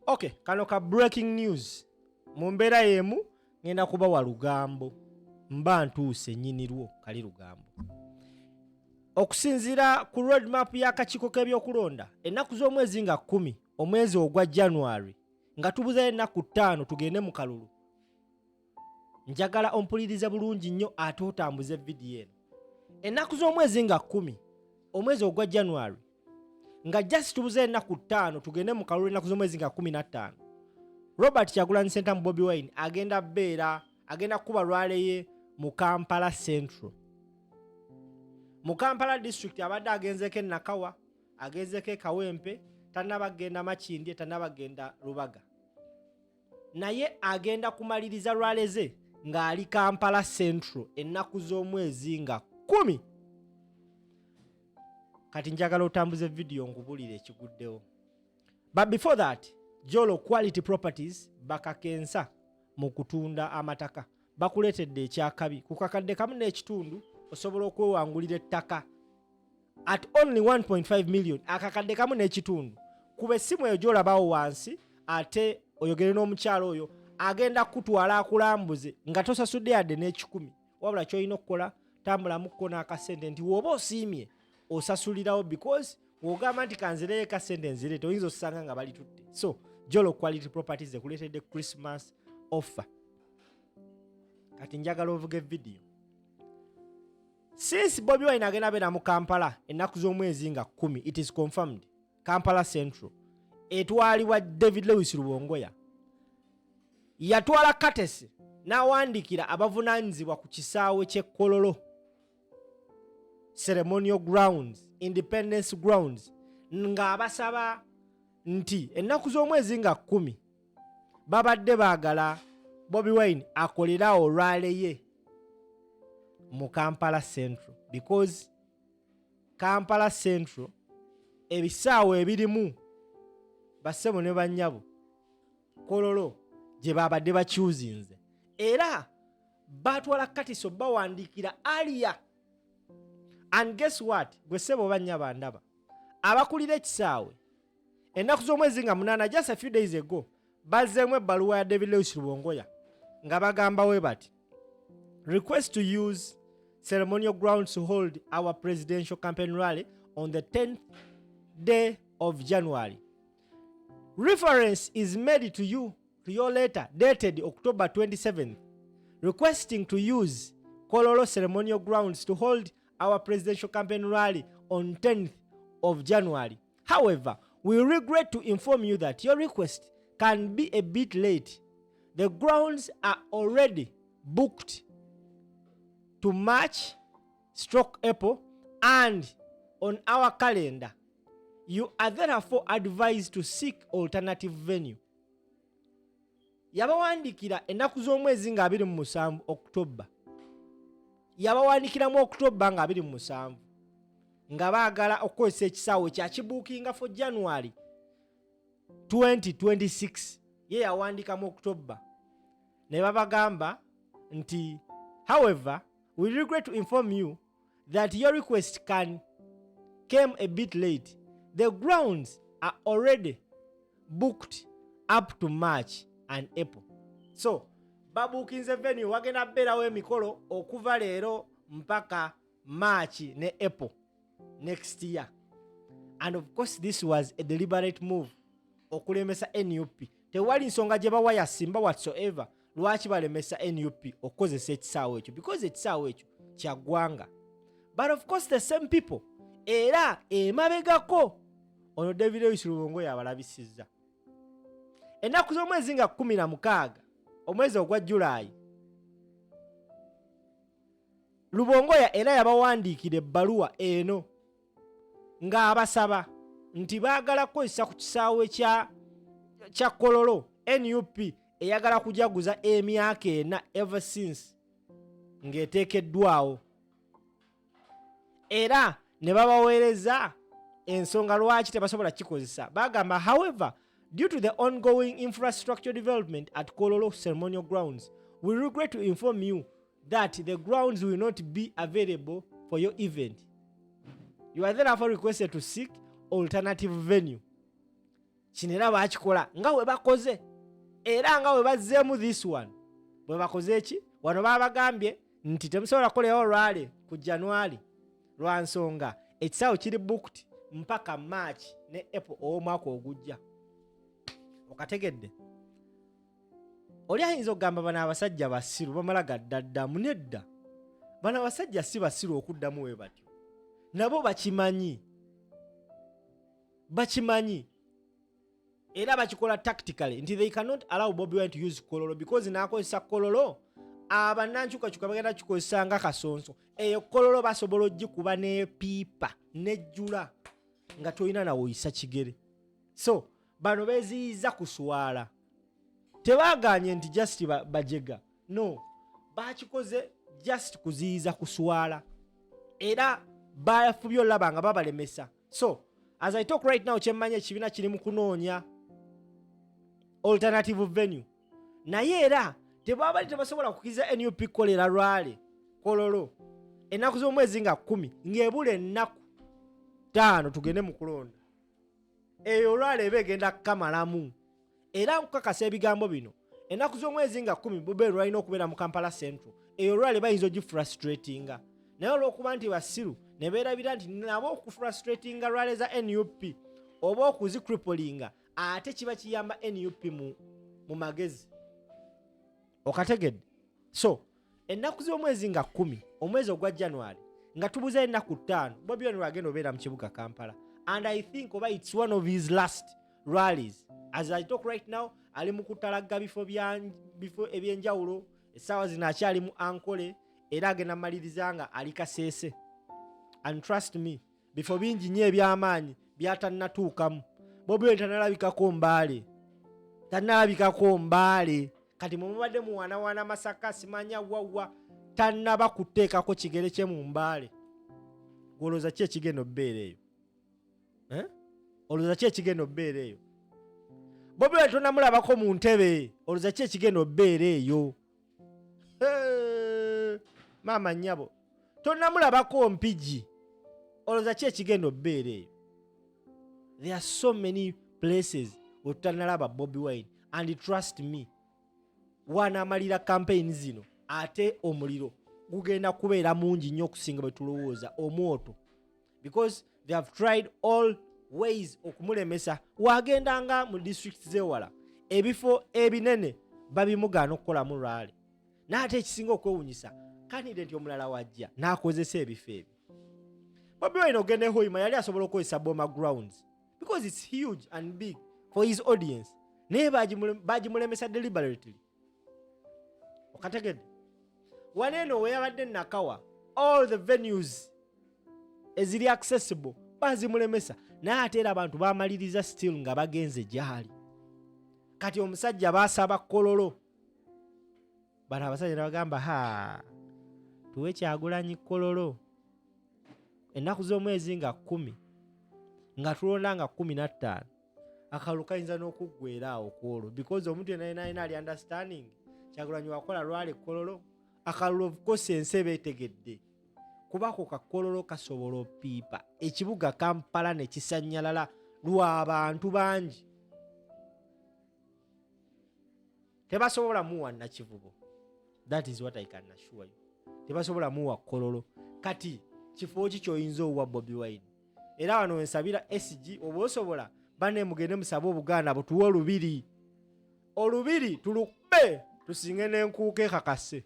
Okay, kano ka breaking news. Mu mbeera y'emu ngenda kubawa lugambo. Mba ntuuse nnyinirwo kali lugambo. Okusinziira ku roadmap y'akakiiko k'ebyokulonda, ennaku z'omwezi nga 10 omwezi ogwa January nga tubuzayo ennaku 5 tugende mu kalulu. Njagala ompulirize bulungi nnyo ate otambuze vidiyo eno. Ennaku z'omwezi nga 10 omwezi ogwa January nga just tubuzayo ennaku 5 tugende mu kalulu ennaku z'omwezi nga 15. Robert Kyagulanyi Ssentamu Bobi Wine agenda kuba lwale ye mu Kampala Central. Mu Kampala district abadde agenzeko Nakawa, agenzeko Kawempe, tannabagenda Makindye, tannabagenda Lubaga. Naye agenda kumaliriza lwale ze ng'ali Kampala Central ennaku z'omwezi nga 10. Kati njagala otambuze video nkubulire ekiguddewo. But before that, Jolo Quality Properties bakakensa mu kutunda amataka. Bakuletedde ekyakabi ku kakadde kamu n'ekitundu osobola okwewangulira ettaka at only 1.5 million. Akakadde kamu n'ekitundu. Kuba essimu eyo gy'olabawo wansi ate oyogere n'omukyalo oyo agenda kutwala akulambuze nga tosasudde yadde n'ekikumi. Wabula ky'olina okukola tambulamuko n'akasente nti woba osiimye osasulirawo because wogamba nti kanzireyo akasente nzirete oyinza osanga nga balitutte. So Jolo Quality Properties ekuleetedde Christmas offer. Kati njagala ovuga video. Since Bobi Wine agenda beera mu Kampala ennaku z'omwezi nga 10, it is confirmed Kampala Central etwalibwa David Lewis Rubongoya. Yatwala katesi n'awandiikira abavunaanyizibwa ku kisaawe ky'e Kololo, Ceremonial Grounds, Independence Grounds, ng'abasaba nti ennaku z'omwezi nga 10 babadde baagala Bobi Wine akolerawo olwale ye mu Kampala Central because Kampala Central ebisaawe ebirimu bassebo ne bannyabo Kololo gye babadde bakyuzinze era batwala katiso bawandiikira aliya. And guess what? Gwe ssebo bannyabo ndaba abakulira ekisaawe ennaku z'omwezi nga 8 just a few days ago bazzeemu ebbaluwa ya David Lewis Rubongoya nga bagamba we bati request to use ceremonial grounds to hold our presidential campaign rally on the 10th day of January. Reference is made to your letter dated October 27th requesting to use Kololo ceremonial grounds to hold our presidential campaign rally on 10th of January. However, we regret to inform you that your request can be a bit late. The grounds are already booked to March/April and on our calendar. You are therefore advised to seek alternative venue. Yabawandiikira ennaku z'omwezi nga 27 October. Yabawandiikiramu October nga 27 nga baagala okukozesa ekisaawe kya kibuukinga for January 2026. Ye yawandiika mu October ne babagamba nti however we regret to inform you that your request came a bit late. The grounds are already booked up to March and April. So babuukinze venue wagenda beerawo emikolo okuva leero mpaka March ne April next year. And of course this was a deliberate move okulemesa NUP. Tewali nsonga gye bawa yasimba whatsoever lwaki balemesa NUP okukozesa ekisaawe ekyo because ekisaawe ekyo kya ggwanga. But of course the same people era emabegako ono David Lewis Rubongoya abalabisizza. Ennaku z'omwezi nga 16 omwezi ogwa July Rubongoya era yabawandiikira ebbaluwa eno ng'abasaba nti baagala kukozesa ku kisaawe kya Kololo NUP eyagala kujaguza emyaka 4 ever since ng'eteekeddwawo era ne babaweereza ensonga lwaki tebasobola kikozesa. Bagamba however due to the ongoing infrastructure development at Kololo ceremonial grounds we regret to inform you that the grounds will not be available for your event. You are therefore requested to seek alternative venue. kino era baakikola nga we bakoze era nga we bazzeemu this one bwe bakoze eki wano babagambye nti temusobola kukolerawo rally ku January lwa nsonga ekisaawe kiri booked mpaka March ne April ow'omwaka ogujja. Okategedde oli ayinza okugamba bano abasajja basiru bamala gaddaddamu nedda. Bano abasajja si basiru okuddamu we batyo, nabo bakimanyi era bakikola tactically nti they cannot allow Bobi Wine to use Kololo because n'akozesa Kololo abannankyukakyuka bagenda kikozesa nga kasonso. Eyo Kololo basobola ogikuba n'epiipa nejjula nga tolina nawoyisa kigere. So bano beziyiza kuswala, tebaganye nti just bajega, no, bakikoze just kuziyiza kuswala era bafubye olaba nga babalemesa. So as I talk right now kyemmanya ekibiina kiri mu kunoonya alternative venue, naye era tebabali tebasobola kukiza NUP kolera rwale Kololo ennaku z'omwezi nga 10 ng'ebula ennaku 5 tugende mu kulonda. Eyo rwale eba egenda kukamalamu era nkukakasa ebigambo bino ennaku z'omwezi nga 10 Bobi lwalina okubeera mu Kampala Central. Eyo rwale bayinza ogifrustratinga naye olw'okuba nti basiru ne beerabira nti nabo okufrustratinga rwale za NUP oba okuzicripplinga ate kiba kiyamba NUP mu magezi. Okategedde? So ennaku z'omwezi nga 10 omwezi ogwa January nga tubuza ennaku 5 Bobi Wine agenda obeera mu kibuga Kampala, and I think oba it's one of his last rallies. As I talk right now ali mu kutalagga bifo ebyenjawulo, essaawa zino akyali mu Ankole era agenda maliriza nga ali Kasese. And trust me, bifo bingi nnyo eby'amaanyi byatannatuukamu. Bobi Wine tannalabikako mbaale kati mubadde muwaanawaana Masaka simanya wawa tannaba kuteekako kigere kye mu mbaale. Olowooza ki ekigenda obbeera eyo? Olowooza ki ekigenda obbeera eyo? Bobi Wine tonnamulabako mu ntebe, olowooza ki ekigenda obbeera eyo? Maama nnyabo tonnamulabako mpigi, olowooza ki ekigenda obbeera eyo? There are so many places where tutannalaba Bobi Wine, and trust me wanamalira campaign zino ate omuliro gugenda kubeera mungi nnyo okusinga bwe tulowooza, omwoto, because they have tried all ways okumulemesa. Wagendanga mu district zewala ebifo ebinene babimugaana okukolamu rwale, n'ate ekisinga okwewunyisa candidate omulala wajja n'akozesa ebifo ebyo. Bobi Wine ogende Hoima yali asobola okukozesa Boma Grounds because it's huge and big for his audience, naye bagimulemesa deliberately. Okategedde? Waneeno weyabadde Nakawa all the venues eziri accessible bazimulemesa, naye ate era abantu bamaliriza still nga bagenze gyali. Kati omusajja baasaba Kololo, bano abasajja nabagamba tuwe Kyagulanyi Kololo ennaku z'omwezi nga 10 nga tulonda nga 15 akalulu kayinza n'okuggweera awo kwolwo, because omuntu yenayina ali understanding Kyagulanyi wakola lwale Kololo akalulu of course ensi eba etegedde kubako ka Kololo kasobola opiipa ekibuga Kampala ne kisanyalala lw'abantu bangi. Tebasobola muwa Nakivubo, that is what I can assure you. Tebasobola muwa Kololo. Kati kifo ki kyoyinza owa Bobi Wine? Era wano ensabira SG oba osobola bane mugende musaba Obuganda butuwe olubiri tulukube tusinge n'enkuuka ekakase.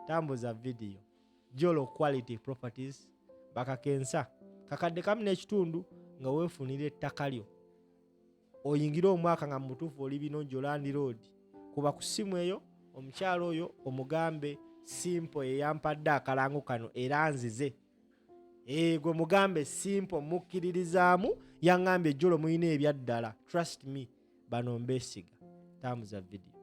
Tambuza video Jolo Quality Properties bakakensa kakadde kamu n'ekitundu nga weefunira ettaka lyo oyingira omwaka nga mutuufu oli bino Jolandi Road. Kuba ku ssimu eyo omukyalo oyo omugambe Simple eyampadde akalango kano era nzize gwe mugambe Simple mukkiririzaamu yaŋŋambye Jolo muyina ebyaddala. Trust me bano mbesiga. Tambuza video.